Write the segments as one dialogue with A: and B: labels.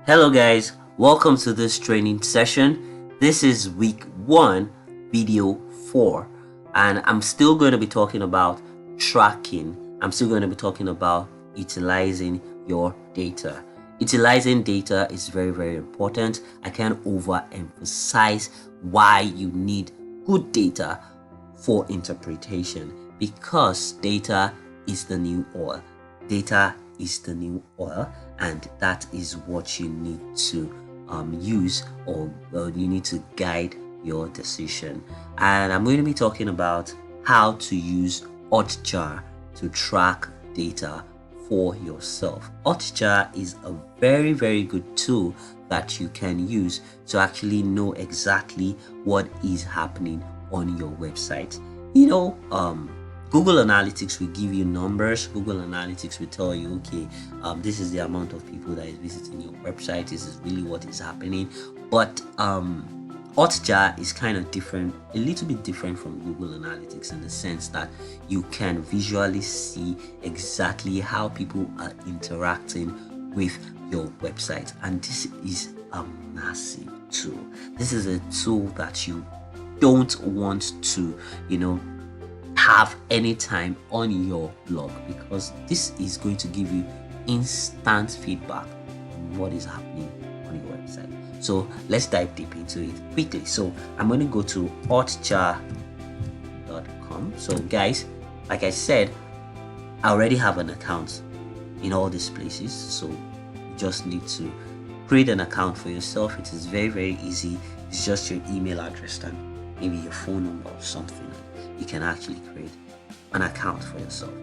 A: Hello guys, welcome to this training session. This is week 1, video 4, and I'm still going to be talking about tracking. I'm still going to be talking about utilizing your data. Utilizing data is very important. I can't overemphasize why you need good data for interpretation, because data is the new oil. Data is the new oil, and that is what you need to use, or you need to guide your decision. And I'm going to be talking about how to use Hotjar to track data for yourself. Hotjar is a very good tool that you can use to actually know exactly what is happening on your website. Google Analytics will give you numbers. Google Analytics will tell you, okay, this is the amount of people that is visiting your website. This is really what is happening. But Hotjar is kind of different, a little bit different from Google Analytics, in the sense that you can visually see exactly how people are interacting with your website. And this is a massive tool. This is a tool that you don't want to, have any time on your blog, because this is going to give you instant feedback on what is happening on your website. So let's dive deep into it quickly. So I'm going to go to hotjar.com. So guys, like I said, I already have an account in all these places, so you just need to create an account for yourself. It is very easy. It's just your email address and maybe your phone number or something. You can actually create an account for yourself.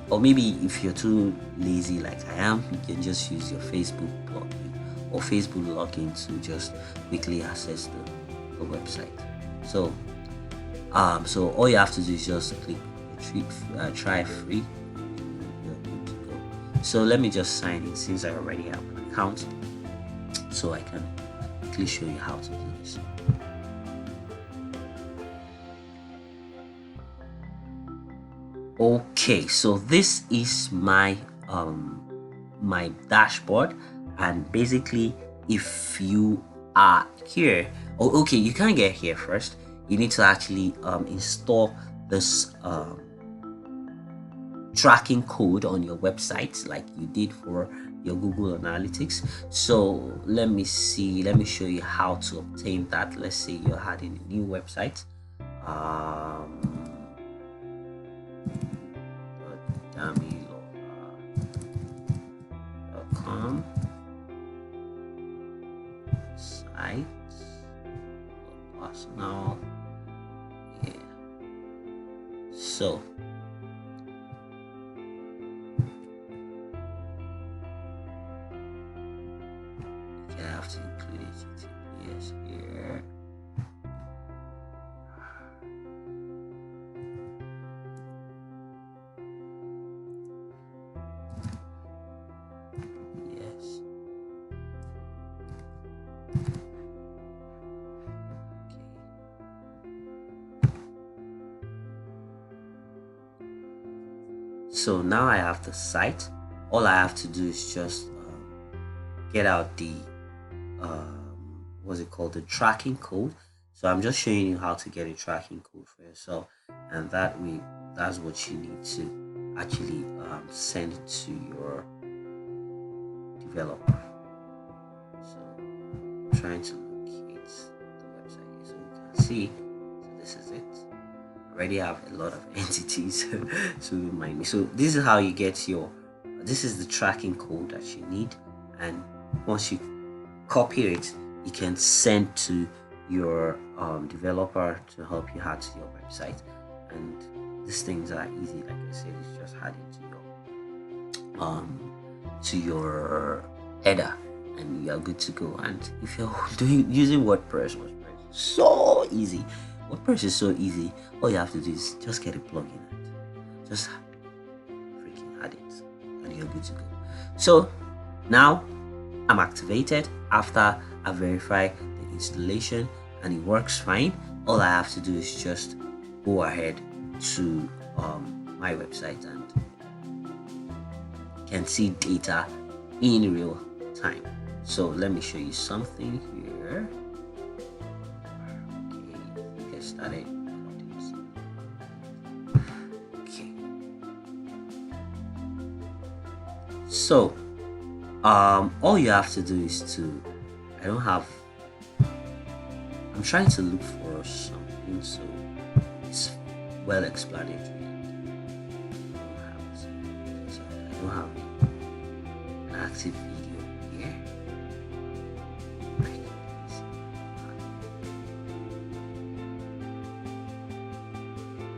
A: Or maybe if you're too lazy like I am, you can just use your Facebook login or Facebook login to just quickly access the website. So all you have to do is just click try free. You're good to go. So let me just sign in, since I already have an account, so I can quickly show you how to do this. Okay, so this is my my dashboard, and basically, if you are here, okay, you can't get here first. You need to actually install this tracking code on your website, like you did for your Google Analytics. So let me show you how to obtain that. Let's say you're adding a new website. Damilora.com site personal. Yeah. So you have to include HTTPS here. So now I have the site. All I have to do is just get out the what's it called, the tracking code. So I'm just showing you how to get a tracking code for yourself, and that way, that's what you need to actually send to your developer. So I'm trying to locate the website, so you can see. So this is it. Already have a lot of entities to remind me. So this is how you get this is the tracking code that you need, and once you copy it, you can send to your developer to help you add to your website. And these things are easy, like I said. It's just adding to your header, and you are good to go. And if you're using WordPress is so easy. WordPress is so easy. All you have to do is just get a plugin and just freaking add it, and you're good to go. So now I'm activated after I verify the installation, and it works fine. All I have to do is just go ahead to my website, and can see data in real time. So let me show you something here. Okay, I think I started. Okay. So all you have to do is to, I'm trying to look for something so it's well explanatory. I don't have an active video here.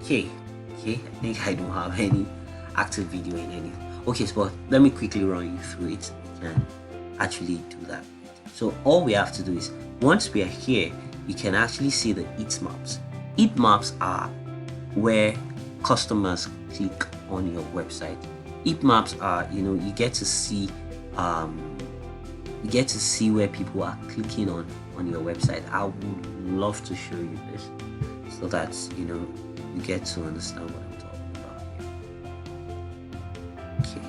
A: Okay, I think I don't have any active video in any. Okay, so let me quickly run you through it. We can actually do that. So all we have to do is, once we are here, you can actually see the heat maps. Heat maps are where customers click on your website. Heat maps are, you get to see where people are clicking on your website. I would love to show you this so that you get to understand what I'm talking about here. Okay.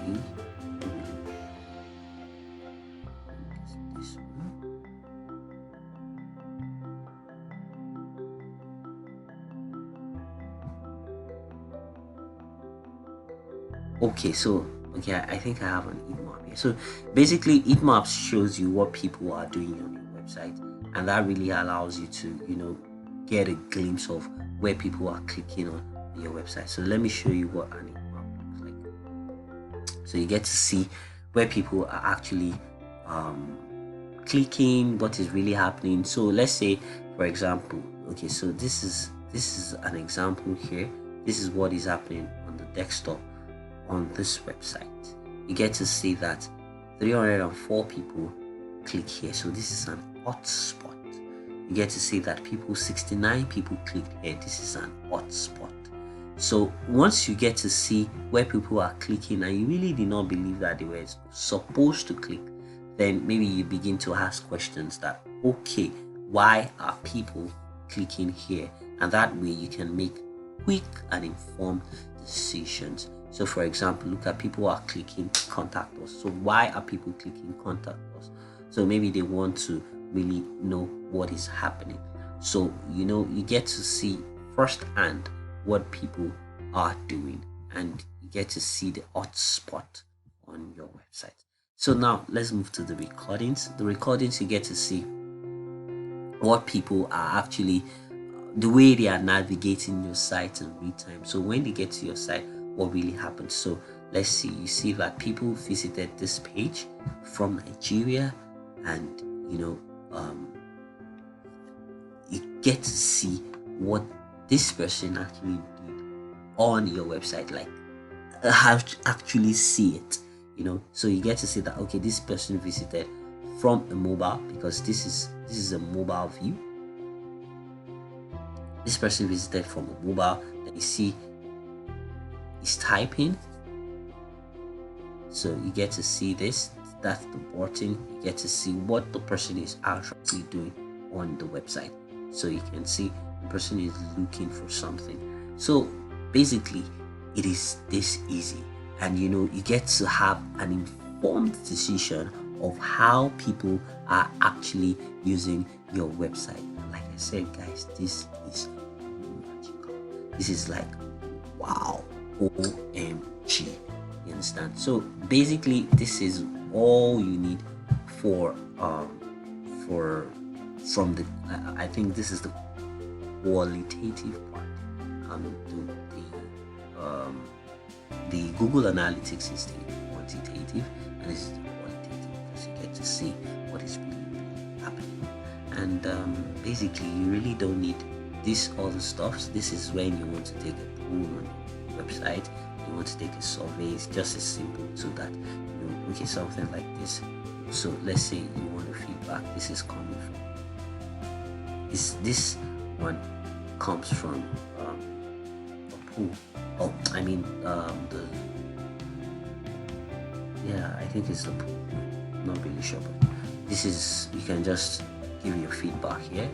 A: This one. Okay, so I think I have an heat map here. So basically, heat maps shows you what people are doing on your website, and that really allows you to get a glimpse of where people are clicking on your website. So let me show you what an heat map looks like. So you get to see where people are actually clicking, what is really happening. So let's say, for example, okay, so this is an example here. This is what is happening on the desktop on this website. You get to see that 304 people click here. So this is an hotspot. You get to see that 69 people clicked here. This is an hotspot. So once you get to see where people are clicking and you really did not believe that they were supposed to click, then maybe you begin to ask questions that, okay, why are people clicking here? And that way you can make quick and informed decisions. So for example, look at people are clicking contact us. So why are people clicking contact us? So maybe they want to really know what is happening. So you get to see firsthand what people are doing, and you get to see the hotspot on your website. So now let's move to the recordings. The recordings, you get to see what people are actually, the way they are navigating your site in real time. So when they get to your site, what really happens. So let's see, you see that people visited this page from Nigeria, and you get to see what this person actually did on your website, like how to actually see it, so you get to see that, okay, this person visited from a mobile, because this is a mobile view. This person visited from a mobile. Then you see is typing, so you get to see this. That's the button. You get to see what the person is actually doing on the website. So you can see the person is looking for something. So basically, it is this easy, and you get to have an informed decision of how people are actually using your website. Like I said, guys, this is magical. This is like, wow. OMG, you understand? So basically, this is all you need from the I think this is the qualitative part. The Google Analytics is the quantitative, and this is the qualitative, because you get to see what is really happening. And basically, you really don't need this other stuff. This is when you want to take a poll on website, you want to take a survey. It's just as simple to that. Okay, something like this. So let's say you want a feedback. This is coming from this one comes from a pool. Oh, I mean I think it's the pool. Not really sure, but this is, you can just give your feedback here.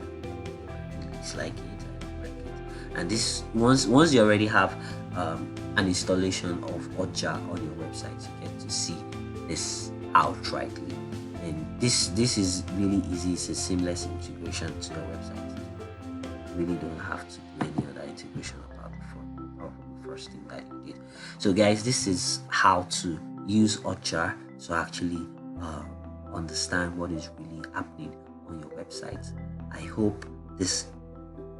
A: It's like it, I like it. And this, once you already have an installation of Hotjar on your website, you get to see this outrightly. and this is really easy. It's a seamless integration to your website. You really don't have to do any other integration apart from the first thing that you did. So guys, this is how to use Hotjar to actually understand what is really happening on your website. I hope this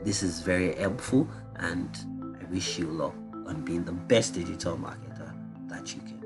A: is very helpful, and I wish you luck on being the best digital marketer that you can.